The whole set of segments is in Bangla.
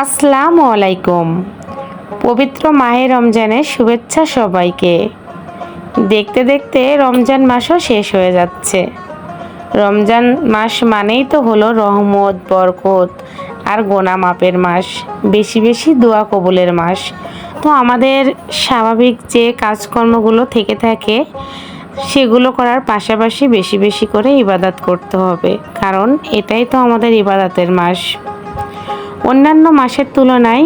আসসালামু আলাইকুম। পবিত্র মাহে রমজানের শুভেচ্ছা সবাইকে। দেখতে দেখতে রমজান মাসও শেষ হয়ে যাচ্ছে। রমজান মাস মানেই তো হলো রহমত, বরকত আর গোনা মাপের মাস, বেশি বেশি দোয়া কবুলের মাস। তো আমাদের স্বাভাবিক যে কাজকর্মগুলো থেকে থাকে সেগুলো করার পাশাপাশি বেশি বেশি করে ইবাদত করতে হবে, কারণ এটাই তো আমাদের ইবাদতের মাস। অন্যান্য মাসের তুলনায়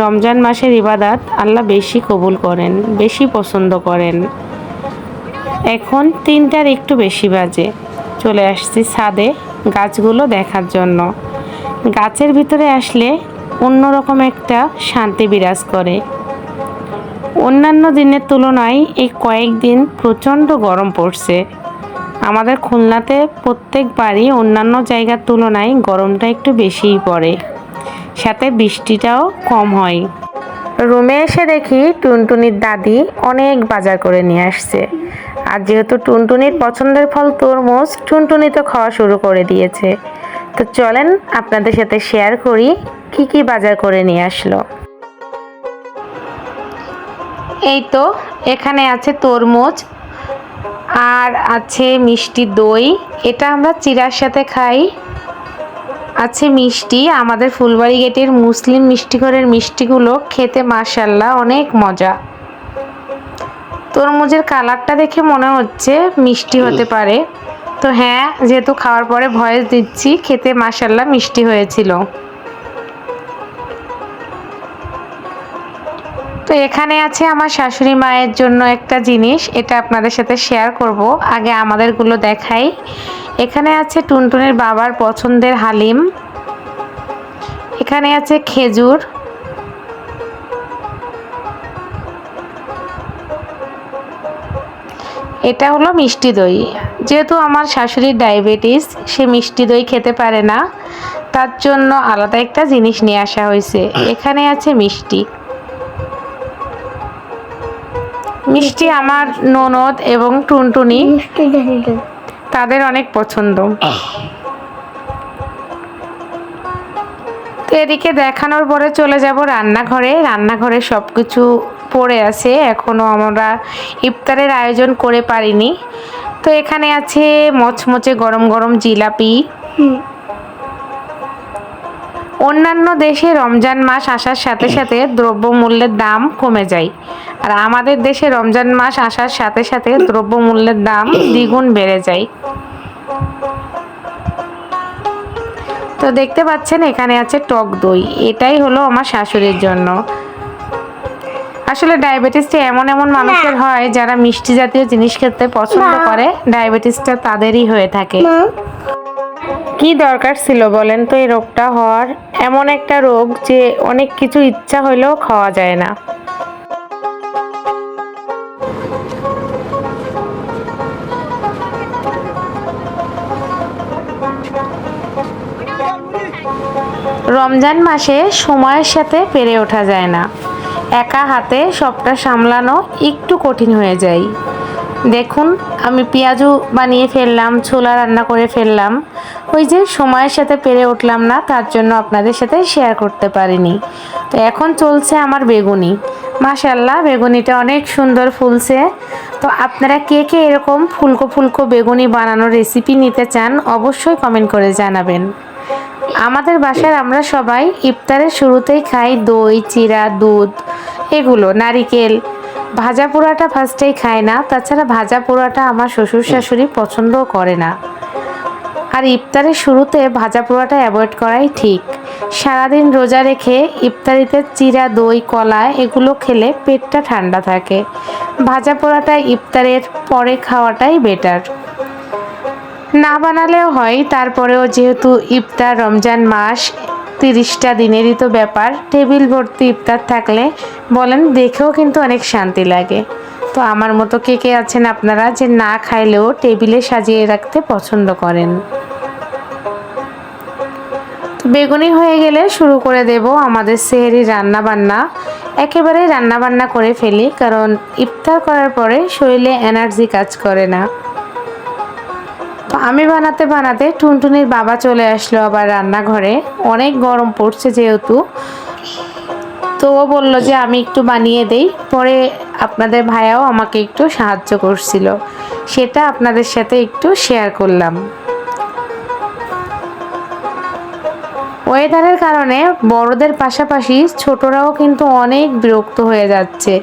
রমজান মাসের ইবাদত আল্লাহ বেশি কবুল করেন, বেশি পছন্দ করেন। এখন 3টার একটু বেশি বাজে, চলে আসছি ছাদে গাছগুলো দেখার জন্য। গাছের ভিতরে আসলে অন্যরকম একটা শান্তি বিরাজ করে। অন্যান্য দিনের তুলনায় এই কয়েকদিন প্রচণ্ড গরম পড়ছে। আমাদের খুলনাতে প্রত্যেকবারই অন্যান্য জায়গার তুলনায় গরমটা একটু বেশিই পড়ে, সাথে বৃষ্টিটাও কম হয়। রুমে এসে দেখি টুনটুনির দাদি অনেক বাজার করে নিয়ে আসছে। আর যেহেতু টুনটুনির পছন্দের ফল তরমুজ, টুনটুনি তো খাওয়া শুরু করে দিয়েছে। তো চলেন আপনাদের সাথে শেয়ার করি কি কি বাজার করে নিয়ে আসলো। এই তো এখানে আছে তরমুজ, আর আছে মিষ্টি দই, এটা আমরা চিড়ার সাথে খাই। আছে মিষ্টি, আমাদের ফুলবাড়ি গেটের মুসলিম মিষ্টিঘরের মিষ্টিগুলো খেতে মাশাআল্লাহ অনেক মজা। তরমুজের কালারটা দেখে মনে হচ্ছে মিষ্টি হতে পারে, তো হ্যাঁ, যেহেতু খাওয়ার পরে ভয়েস দিচ্ছি, খেতে মাশাআল্লাহ মিষ্টি হয়েছিল। তো এখানে আছে আমার শাশুড়ি মায়ের জন্য একটা জিনিস, এটা আপনাদের সাথে শেয়ার করব। আগে আমাদেরগুলো দেখাই। এখানে আছে টুনটুনির বাবার পছন্দের হালিম, এখানে আছে খেজুর, এটা হলো মিষ্টি দই। যেহেতু আমার শাশুড়ির ডায়াবেটিস, সে মিষ্টি দই খেতে পারে না, তার জন্য আলাদা একটা জিনিস নিয়ে আসা হয়েছে। এখানে আছে মিষ্টি। মিষ্টি আমার ননদ এবং টুনটুনি তাদের অনেক পছন্দ। তো এদিকে দেখানোর পরে চলে যাব রান্নাঘরে। রান্নাঘরে সব কিছু পড়ে আছে, এখনও আমরা ইফতারের আয়োজন করে পারিনি। তো এখানে আছে মচমচে গরম গরম জিলাপি। অন্যান্য দেশে রমজান মাস আসার সাথে সাথে দ্রব্যমূল্যের দাম কমে যায়, আর আমাদের দেশে রমজান মাস আসার সাথে সাথে দ্রব্যমূল্যের দাম দ্বিগুণ বেড়ে যায়। তো দেখতে পাচ্ছেন এখানে আছে টক দই, এটাই হলো আমার শাশুড়ির জন্য। আসলে ডায়াবেটিসটা এমন এমন মানুষের হয় যারা মিষ্টি জাতীয় জিনিস খেতে পছন্দ করে, ডায়াবেটিসটা তাদেরই হয়ে থাকে। কি দরকার ছিল বলেন তো এই রোগটা হওয়ার? এমন একটা রোগ যে অনেক কিছু ইচ্ছা হইলেও খাওয়া যায় না। রমজান মাসে সময়ের সাথে পেরে ওঠা যায় না, একা হাতে সবটা সামলানো একটু কঠিন হয়ে যায়। দেখুন, আমি পেঁয়াজু বানিয়ে ফেললাম, ছোলা রান্না করে ফেললাম, ওই যে সময়ের সাথে পেরে উঠলাম না, তার জন্য আপনাদের সাথে শেয়ার করতে পারিনি। তো এখন চলছে আমার বেগুনি। মাশাআল্লাহ, বেগুনিটা অনেক সুন্দর ফুলছে। তো আপনারা কে কে এরকম ফুলকো ফুলকো বেগুনি বানানোর রেসিপি নিতে চান অবশ্যই কমেন্ট করে জানাবেন। আমাদের বাসায় আমরা সবাই ইফতারের শুরুতেই খাই দই, চিড়া, দুধ, এগুলো, নারিকেল। ভাজা পোড়াটা ফার্স্টেই খায় না, তাছাড়া ভাজা পোড়াটা আমার শ্বশুর শাশুড়ি পছন্দও করে না। আর ইফতারের শুরুতে ভাজা পোড়াটা অ্যাভয়েড করাই ঠিক। সারাদিন রোজা রেখে ইফতারিতে চিড়া, দই, কলা এগুলো খেলে পেটটা ঠান্ডা থাকে। ভাজা পোড়াটা ইফতারের পরে খাওয়াটাই বেটার। না বানালেও হয়, তারপরেও যেহেতু ইফতার, রমজান মাস 30টা দিনেরই তো ব্যাপার, টেবিল ভর্তি ইফতার থাকলে বলেন দেখেও কিন্তু অনেক শান্তি লাগে। তো আমার মতো কে কে আছেন আপনারা যে না খাইলেও টেবিলে সাজিয়ে রাখতে পছন্দ করেন? তো বেগুনি হয়ে গেলে শুরু করে দেব আমাদের সেহরি রান্না বান্না। একেবারেই রান্না বান্না করে ফেলি, কারণ ইফতার করার পরে শরীরে এনার্জি কাজ করে না। তো আমি বানাতে বানাতে টুনটুনির বাবা চলে আসলো আবার রান্নাঘরে। অনেক গরম পড়ছে যেহেতু, তো ও বলল যে আমি একটু বানিয়ে দেই। পরে আপনাদের ভাইয়াও আমাকে একটু সাহায্য করছিল, সেটা আপনাদের সাথে একটু শেয়ার করলাম। ওয়েদারের কারণে বড়দের পাশাপাশি ছোটরাও কিন্তু অনেক বিরক্ত হয়ে যাচ্ছে,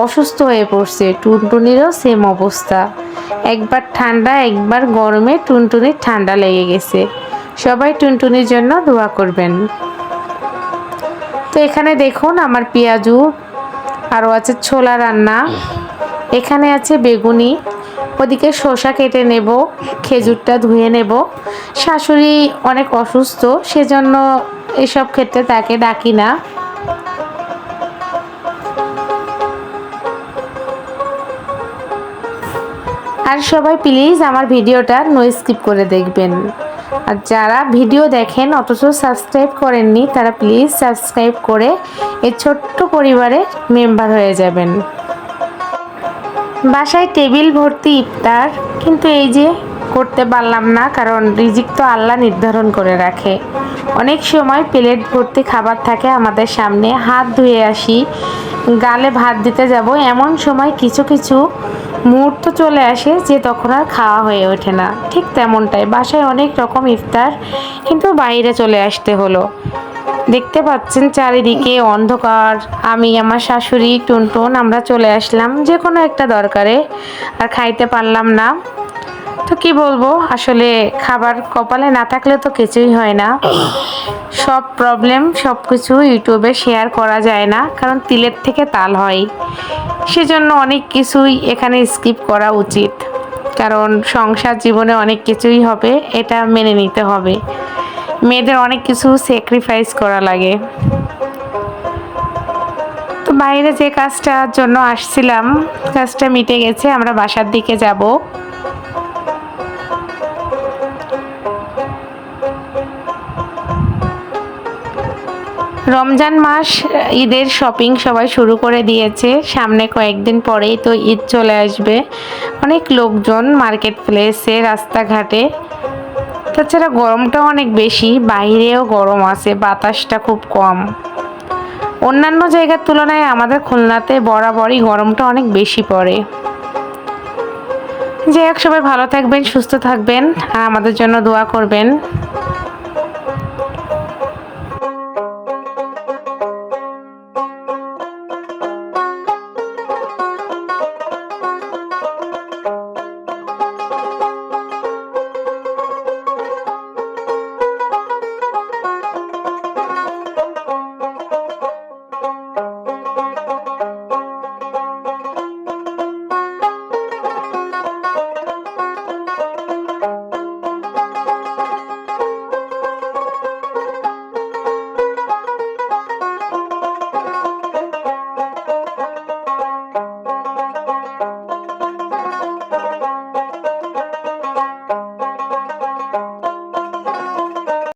অসুস্থ হয়ে পড়ছে। টুনটুনিরও সেম অবস্থা, একবার ঠান্ডা একবার গরমে টুনটুনির ঠান্ডা লেগে গেছে। সবাই টুনটুনির জন্য দোয়া করবেন। তো এখানে দেখুন আমার পেঁয়াজু, আরও আছে ছোলা রান্না, এখানে আছে বেগুনি, ওদিকে শসা কেটে নেব, খেজুরটা ধুয়ে নেব। শাশুড়ি অনেক অসুস্থ, সেজন্য এসব ক্ষেত্রে তাকে ডাকি না। আর সবাই প্লিজ আমার ভিডিওটা নো স্কিপ করে দেখবেন। আর যারা ভিডিও দেখেন অথচ সাবস্ক্রাইব করেননি, তারা প্লিজ সাবস্ক্রাইব করে এই ছোট্ট পরিবারে মেম্বার হয়ে যাবেন। বাসায় টেবিল ভর্তি ইফতার, কিন্তু এই যে করতে পারলাম না, কারণ রিজিক তো আল্লাহ নির্ধারণ করে রাখে। অনেক সময় প্লেট ভর্তি খাবার থাকে আমাদের সামনে, হাত ধুয়ে আসি, গালে ভাত দিতে যাব, এমন সময় কিছু কিছু মুহূর্ত চলে আসে যে তখন আর খাওয়া হয়ে ওঠে না। ঠিক তেমনটাই বাসায় অনেক রকম ইফতার, কিন্তু বাইরে চলে আসতে হলো। দেখতে পাচ্ছেন চারিদিকে অন্ধকার। আমি, আমার শাশুড়ি, টুনটুন আমরা চলে আসলাম যে কোনো একটা দরকারে, আর খাইতে পারলাম না। তো কি বলবো, আসলে খাবার কপালে না থাকলে তো কিছুই হয় না। সব প্রবলেম সব কিছু ইউটিউবে শেয়ার করা যায় না, কারণ তিলের থেকে তাল হয়। সেজন্য অনেক কিছুই এখানে স্কিপ করা উচিত, কারণ সংসার জীবনে অনেক কিছুই হবে, এটা মেনে নিতে হবে। মেয়েদের অনেক কিছু স্যাক্রিফাইস করা লাগে। তো বাইরে যে কাজটার জন্য আসছিলাম, কাজটা মিটে গেছে, আমরা বাসার দিকে যাব। রমজান মাস, ঈদের শপিং সবাই শুরু করে দিয়েছে। সামনে কয়েকদিন পরেই তো ঈদ চলে আসবে। অনেক লোকজন মার্কেট প্লেসে, রাস্তাঘাটে। তাছাড়া গরমটা অনেক বেশি, বাইরেও গরম আছে, বাতাসটা খুব কম। অন্যান্য জায়গার তুলনায় আমাদের খুলনাতে বরাবরই গরমটা অনেক বেশি পড়ে। যাই হোক, সবাই ভালো থাকবেন, সুস্থ থাকবেন, আর আমাদের জন্য দোয়া করবেন।